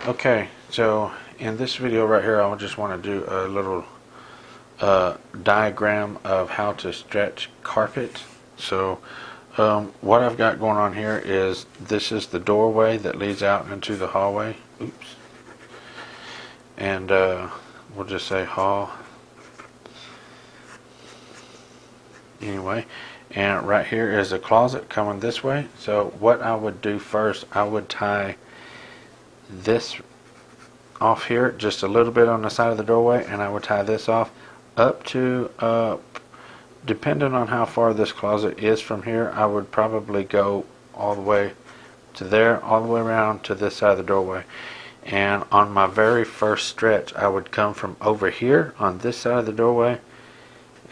Okay, so in this video right here, I just want to do a little diagram of how to stretch carpet. So what I've got going on here is this is the doorway that leads out into the hallway. Oops. And we'll just say hall. Anyway, and right here is a closet coming this way. So what I would do first, I would tie this off here just a little bit on the side of the doorway, and I would tie this off up to depending on how far this closet is from here, I would probably go all the way to there, all the way around to this side of the doorway. And on my very first stretch, I would come from over here on this side of the doorway,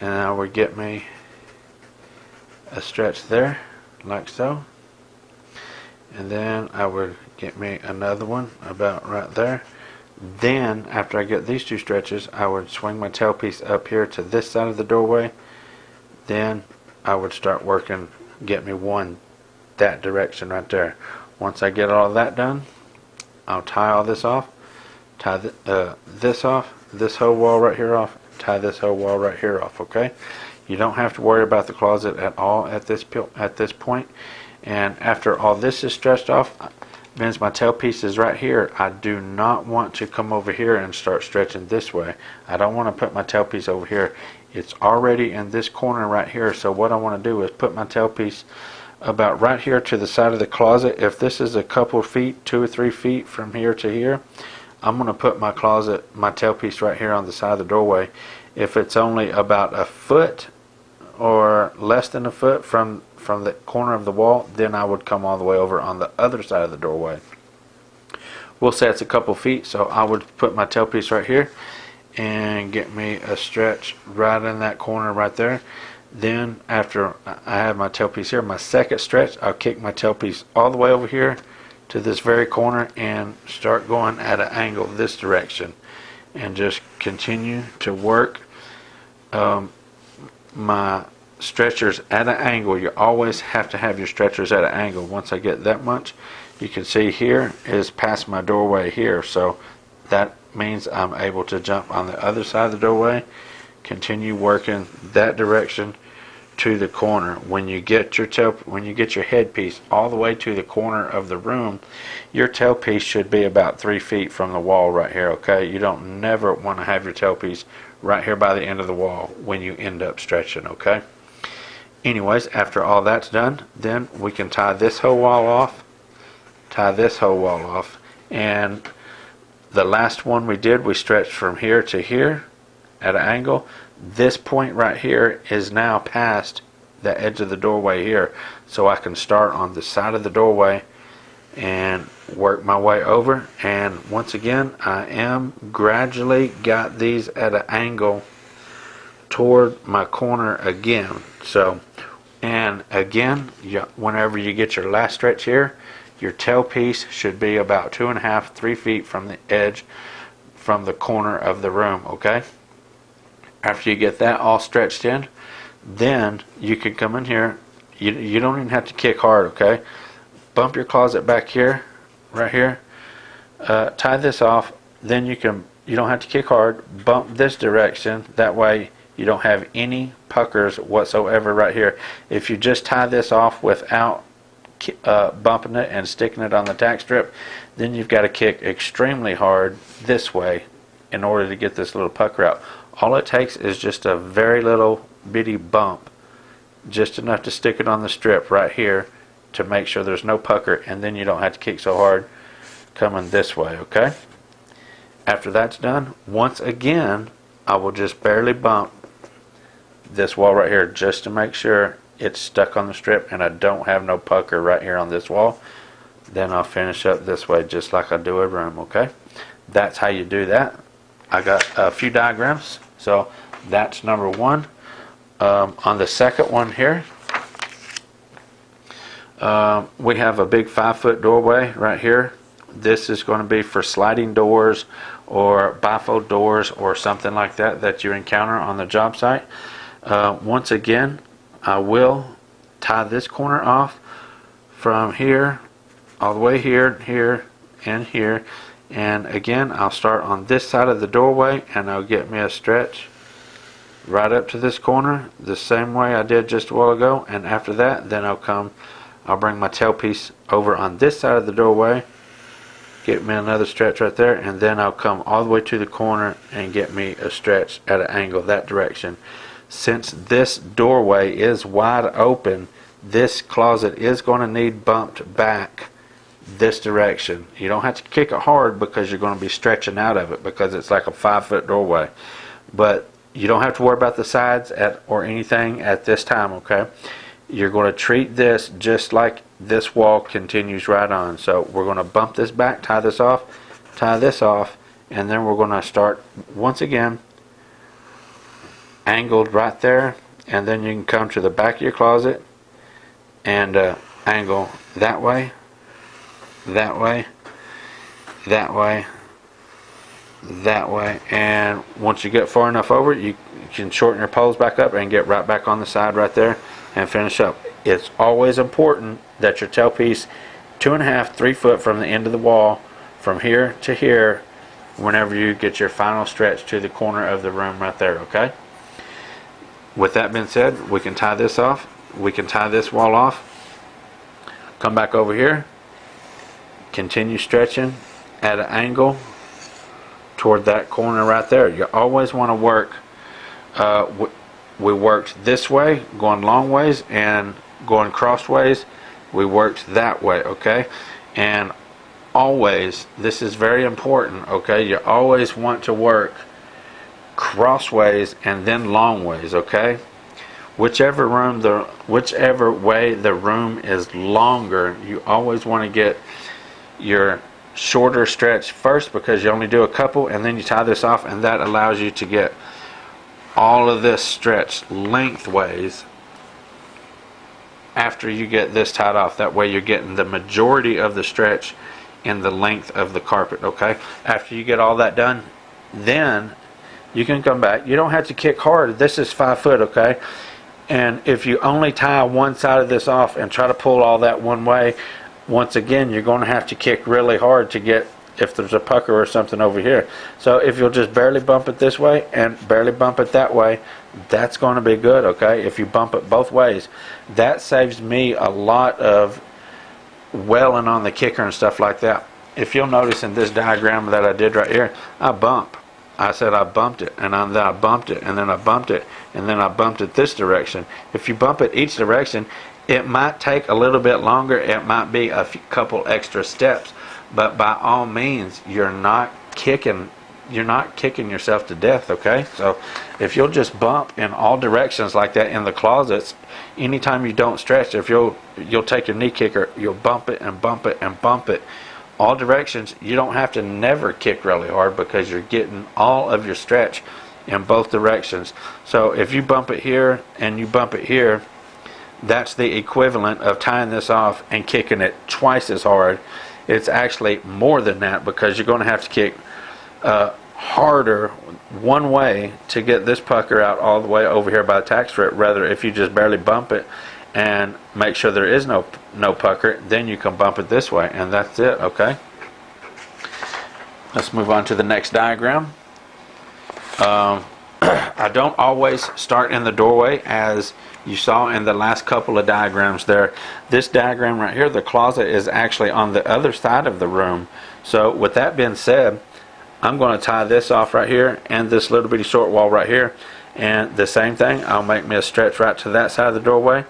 and I would get me a stretch there like so, and then I would get me another one about right there. Then after I get these two stretches, I would swing my tailpiece up here to this side of the doorway. Then I would start working, get me one that direction right there. Once I get all that done, I'll tie all this off, tie this off, this whole wall right here off, tie this whole wall right here off. Okay, you don't have to worry about the closet at all at this point. And after all this is stretched off, means my tailpiece is right here, I do not want to come over here and start stretching this way. I don't want to put my tailpiece over here. It's already in this corner right here, so what I want to do is put my tailpiece about right here to the side of the closet. If this is a couple feet, 2 or 3 feet from here to here, I'm going to put my tailpiece right here on the side of the doorway. If it's only about a foot or less than a foot from the corner of the wall, then I would come all the way over on the other side of the doorway. We'll say it's a couple feet, so I would put my tailpiece right here and get me a stretch right in that corner right there. Then after I have my tailpiece here, my second stretch, I'll kick my tailpiece all the way over here to this very corner and start going at an angle this direction, and just continue to work my stretchers at an angle. You always have to have your stretchers at an angle. Once I get that much, you can see here is past my doorway here, so that means I'm able to jump on the other side of the doorway, continue working that direction to the corner. When you get your headpiece all the way to the corner of the room, your tailpiece should be about 3 feet from the wall right here. Okay, you don't never want to have your tailpiece right here by the end of the wall when you end up stretching. Okay, anyways, after all that's done, then we can tie this whole wall off, and the last one we did, we stretched from here to here at an angle. This point right here is now past the edge of the doorway here, so I can start on the side of the doorway and work my way over. And once again, I am gradually got these at an angle toward my corner again. So, and again, whenever you get your last stretch here, your tailpiece should be about 2.5 to 3 feet from the edge, from the corner of the room. Okay, after you get that all stretched in, then you can come in here. You don't even have to kick hard. Okay, bump your closet back here, right here, tie this off. Then you don't have to kick hard. Bump this direction, that way you don't have any puckers whatsoever right here. If you just tie this off without bumping it and sticking it on the tack strip, then you've got to kick extremely hard this way in order to get this little pucker out. All it takes is just a very little bitty bump, just enough to stick it on the strip right here to make sure there's no pucker, and then you don't have to kick so hard coming this way. Okay, after that's done, once again I will just barely bump this wall right here just to make sure it's stuck on the strip and I don't have no pucker right here on this wall. Then I'll finish up this way just like I do a room. Okay, that's how you do that. I got a few diagrams, so that's number one. On the second one here, we have a big 5-foot doorway right here. This is going to be for sliding doors or bifold doors or something like that you encounter on the job site. Once again, I will tie this corner off from here all the way here, here, and here, And again, I'll start on this side of the doorway, and I'll get me a stretch right up to this corner the same way I did just a while ago. And after that, then I'll bring my tailpiece over on this side of the doorway, get me another stretch right there, and then I'll come all the way to the corner and get me a stretch at an angle that direction. Since this doorway is wide open, this closet is going to need bumped back this direction. You don't have to kick it hard because you're going to be stretching out of it, because it's like a 5-foot doorway. But you don't have to worry about the sides or anything at this time, okay? You're going to treat this just like this wall continues right on. So we're going to bump this back, tie this off, and then we're going to start once again angled right there, and then you can come to the back of your closet and angle that way, that way, that way, that way, and once you get far enough over, you can shorten your poles back up and get right back on the side right there and finish up. It's always important that your tailpiece 2.5 3 foot from the end of the wall, from here to here, whenever you get your final stretch to the corner of the room right there, okay? With that being said, we can tie this off, we can tie this wall off, come back over here, continue stretching at an angle toward that corner right there. You always want to work, we worked this way, going long ways, and going crossways, we worked that way, okay? And always, this is very important, okay? You always want to work crossways and then long ways, okay? Whichever way the room is longer, you always want to get your shorter stretch first, because you only do a couple, and then you tie this off, and that allows you to get all of this stretch lengthways after you get this tied off. That way you're getting the majority of the stretch in the length of the carpet, okay? After you get all that done, then you can come back. You don't have to kick hard. This is 5 foot, okay? And if you only tie one side of this off and try to pull all that one way, once again, you're going to have to kick really hard to get, if there's a pucker or something over here. So if you'll just barely bump it this way and barely bump it that way, that's going to be good, okay? If you bump it both ways, that saves me a lot of welling on the kicker and stuff like that. If you'll notice in this diagram that I did right here, I said I bumped it, and then I bumped it, and then I bumped it, and then I bumped it this direction. If you bump it each direction, it might take a little bit longer. It might be a couple extra steps, but by all means, you're not kicking yourself to death, okay? So if you'll just bump in all directions like that in the closets, anytime you don't stretch, if you'll take your knee kicker, you'll bump it and bump it and bump it all directions. You don't have to never kick really hard, because you're getting all of your stretch in both directions. So if you bump it here and you bump it here, that's the equivalent of tying this off and kicking it twice as hard. It's actually more than that, because you're going to have to kick harder one way to get this pucker out all the way over here by the tack strip. Rather, if you just barely bump it and make sure there is no pucker, then you can bump it this way, and that's it, okay? Let's move on to the next diagram. I don't always start in the doorway, as you saw in the last couple of diagrams there. This diagram right here, the closet is actually on the other side of the room. So with that being said, I'm going to tie this off right here and this little bitty short wall right here, and the same thing, I'll make me a stretch right to that side of the doorway.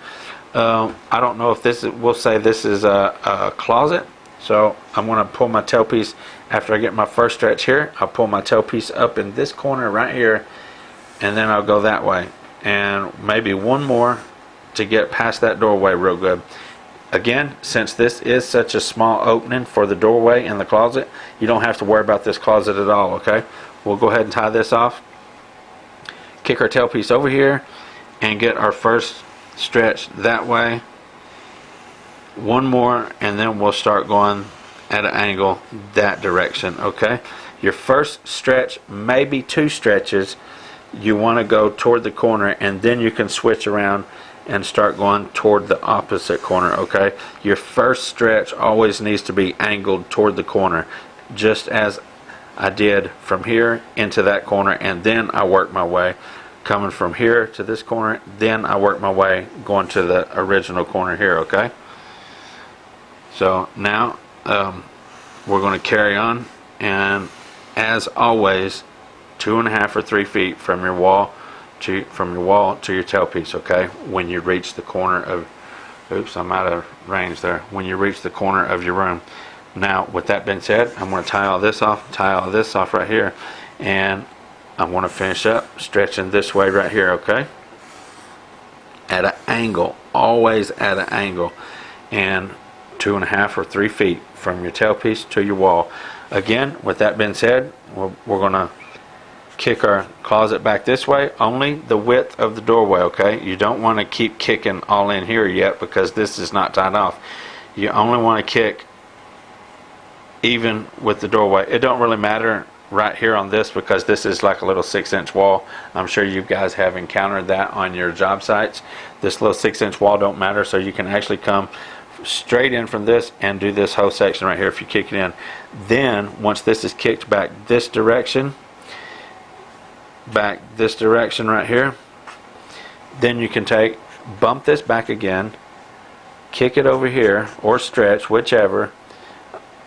I don't know if this is, we'll say this is a closet, so I'm going to pull my tailpiece after I get my first stretch here. I'll pull my tailpiece up in this corner right here, and then I'll go that way, and maybe one more to get past that doorway real good. Again, since this is such a small opening for the doorway in the closet, you don't have to worry about this closet at all, okay? We'll go ahead and tie this off, kick our tailpiece over here, and get our first stretch that way. One more, and then we'll start going at an angle that direction, okay? Your first stretch, maybe 2 stretches, you want to go toward the corner, and then you can switch around and start going toward the opposite corner, okay? Your first stretch always needs to be angled toward the corner. just as I did from here into that corner, and then I work my way coming from here to this corner, then I work my way going to the original corner here. Okay, so now we're going to carry on, and as always, 2.5 or 3 feet from your wall to your tailpiece. Okay, when you reach the corner of, oops, I'm out of range there. When you reach the corner of your room. Now, with that being said, I'm going to tie all this off right here, and I want to finish up stretching this way right here. Okay, at an angle, always at an angle, and 2.5 or 3 feet from your tailpiece to your wall. Again, with that being said, we're going to kick our closet back this way, only the width of the doorway. Okay, you don't want to keep kicking all in here yet because this is not tied off. You only want to kick even with the doorway. It don't really matter right here on this because this is like a little 6-inch wall. I'm sure you guys have encountered that on your job sites. This little 6-inch wall don't matter, so you can actually come straight in from this and do this whole section right here if you kick it in. Then once this is kicked back this direction right here, then you can bump this back again, kick it over here, or stretch, whichever.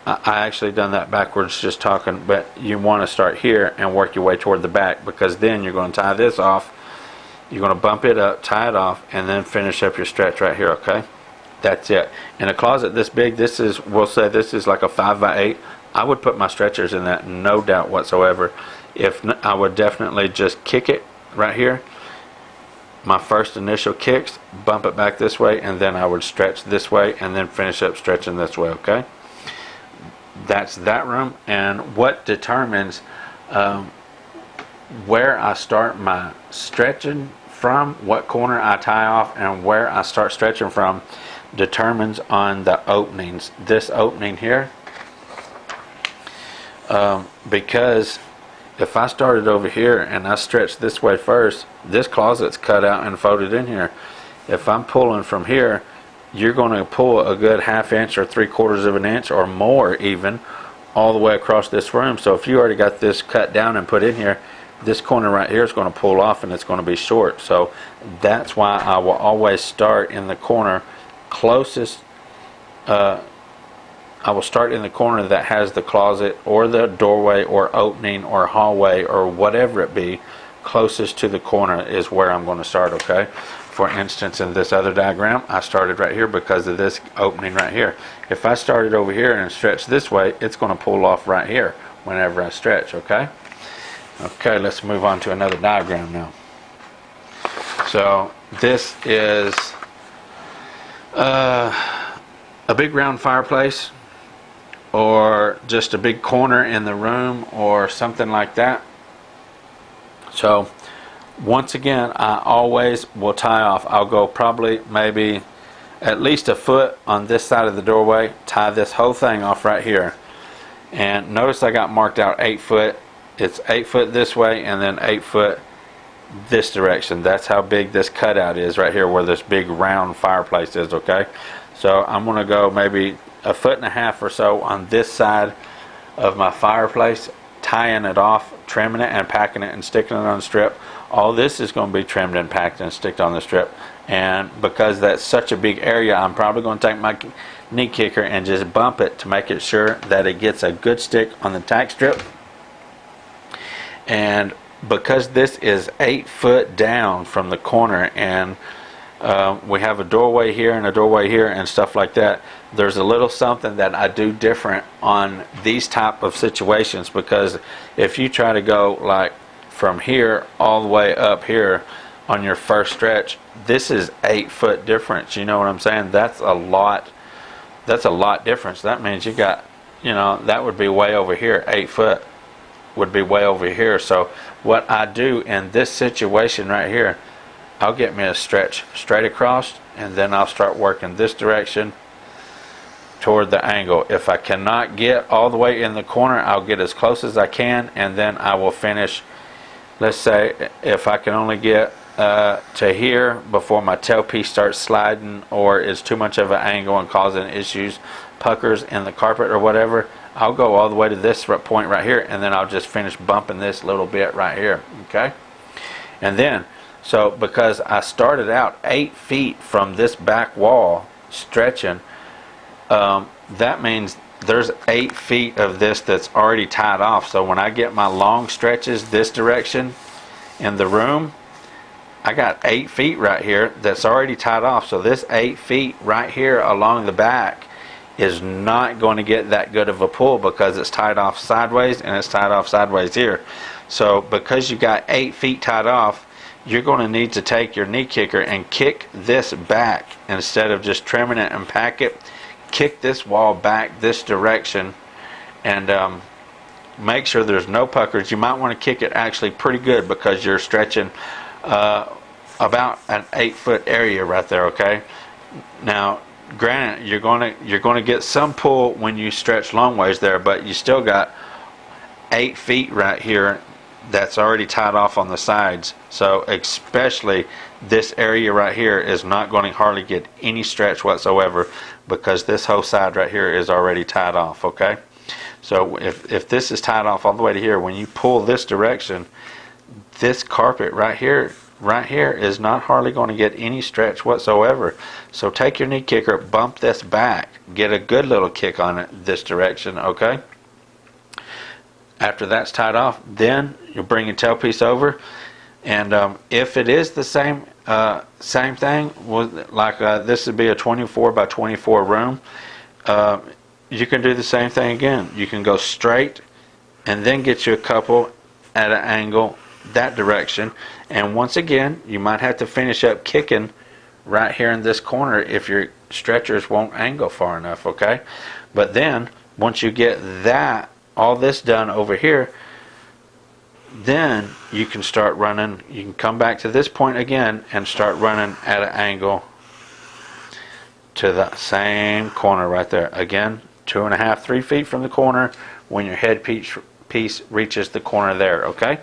I actually done that backwards just talking, but you want to start here and work your way toward the back, because then you're going to tie this off, you're going to bump it up, tie it off, and then finish up your stretch right here. Okay, that's it. In a closet this big, this is, we'll say this is like a 5x8. I would put my stretchers in that, no doubt whatsoever. If not, I would definitely just kick it right here, my first initial kicks, bump it back this way, and then I would stretch this way and then finish up stretching this way. Okay, that's that room. And what determines where I start my stretching from, what corner I tie off, and where I start stretching from determines on the openings. This opening here, because if I started over here and I stretched this way first, this closet's cut out and folded in here. If I'm pulling from here, you're going to pull a good 1/2 inch or 3/4 of an inch or more even all the way across this room. So if you already got this cut down and put in here, this corner right here is going to pull off and it's going to be short. So that's why I will always start in the corner closest. I will start in the corner that has the closet or the doorway or opening or hallway or whatever it be. Closest to the corner is where I'm going to start. Okay, for instance, in this other diagram, I started right here because of this opening right here. If I started over here and stretched this way, it's going to pull off right here whenever I stretch. Okay, let's move on to another diagram now. So this is a big round fireplace, or just a big corner in the room or something like that. So once again, I always will tie off. I'll go probably maybe at least 1 foot on this side of the doorway, tie this whole thing off right here. And notice I got marked out 8 foot. It's 8 foot this way and then 8 foot this direction. That's how big this cutout is right here where this big round fireplace is. Okay, so I'm going to go maybe 1.5 feet or so on this side of my fireplace, tying it off, trimming it and packing it and sticking it on the strip. All this is going to be trimmed and packed and sticked on the strip. And because that's such a big area, I'm probably going to take my knee kicker and just bump it to make it sure that it gets a good stick on the tack strip. And because this is 8 foot down from the corner, and we have a doorway here and a doorway here and stuff like that, there's a little something that I do different on these type of situations, because if you try to go like from here all the way up here on your first stretch, this is 8 foot difference. You know what I'm saying? That's a lot difference. That means you got, that would be way over here. 8 foot would be way over here. So what I do in this situation right here, I'll get me a stretch straight across, and then I'll start working this direction toward the angle. If I cannot get all the way in the corner, I'll get as close as I can, and then I will finish. Let's say if I can only get to here before my tailpiece starts sliding or is too much of an angle and causing issues, puckers in the carpet or whatever, I'll go all the way to this point right here, and then I'll just finish bumping this little bit right here, okay? And then, so because I started out 8 feet from this back wall stretching, that means there's 8 feet of this that's already tied off. So when I get my long stretches this direction in the room, I got 8 feet right here that's already tied off. So this 8 feet right here along the back is not going to get that good of a pull because it's tied off sideways, and it's tied off sideways here. So because you got 8 feet tied off, you're going to need to take your knee kicker and kick this back instead of just trimming it and pack it. Kick this wall back this direction, and make sure there's no puckers. You might want to kick it actually pretty good because you're stretching about an 8-foot area right there, okay? Now, granted, you're going to get some pull when you stretch long ways there, but you still got 8 feet right here that's already tied off on the sides. So especially this area right here is not going to hardly get any stretch whatsoever because this whole side right here is already tied off, okay? So if this is tied off all the way to here, when you pull this direction, this carpet right here is not hardly going to get any stretch whatsoever. So take your knee kicker, bump this back, get a good little kick on it this direction, okay? After that's tied off, then you'll bring your tailpiece over, and if it is the same thing, like this would be a 24 by 24 room, you can do the same thing again. You can go straight and then get you a couple at an angle that direction, and once again you might have to finish up kicking right here in this corner if your stretchers won't angle far enough, okay? But then once you get that all this done over here, then you can start running. You can come back to this point again and start running at an angle to the same corner right there. Again, 2.5, 3 feet from the corner when your head piece reaches the corner there, okay?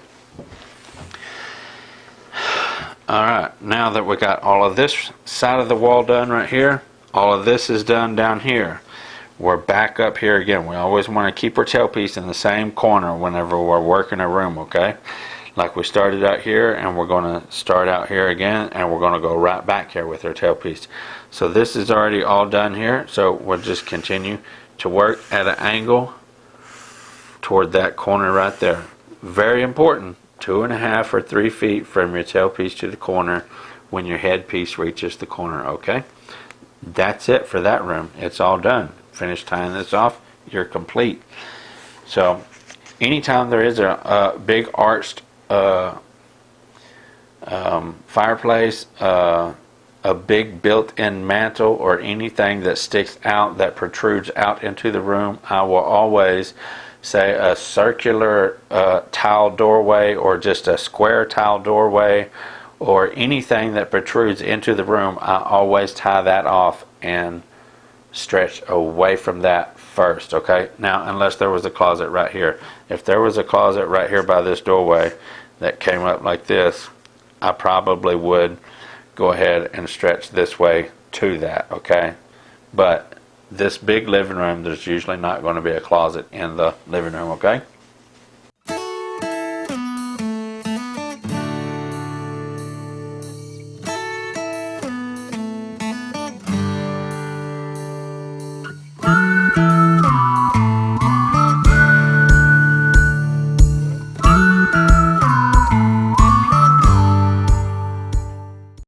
Alright, now that we got all of this side of the wall done right here, all of this is done down here. We're back up here again. We always want to keep our tailpiece in the same corner whenever we're working a room, okay? Like we started out here, and we're going to start out here again, and we're going to go right back here with our tailpiece. So this is already all done here, so we'll just continue to work at an angle toward that corner right there. Very important, 2.5 or 3 feet from your tailpiece to the corner when your headpiece reaches the corner, okay? That's it for that room. It's all done. Finish tying this off, you're complete. So anytime there is a big arched fireplace, a big built-in mantle, or anything that sticks out, that protrudes out into the room, I will always say a circular tile doorway, or just a square tile doorway, or anything that protrudes into the room, I always tie that off and stretch away from that first, okay? Now, unless there was a closet right here. If there was a closet right here by this doorway that came up like this, I probably would go ahead and stretch this way to that, okay? But this big living room, there's usually not going to be a closet in the living room, okay?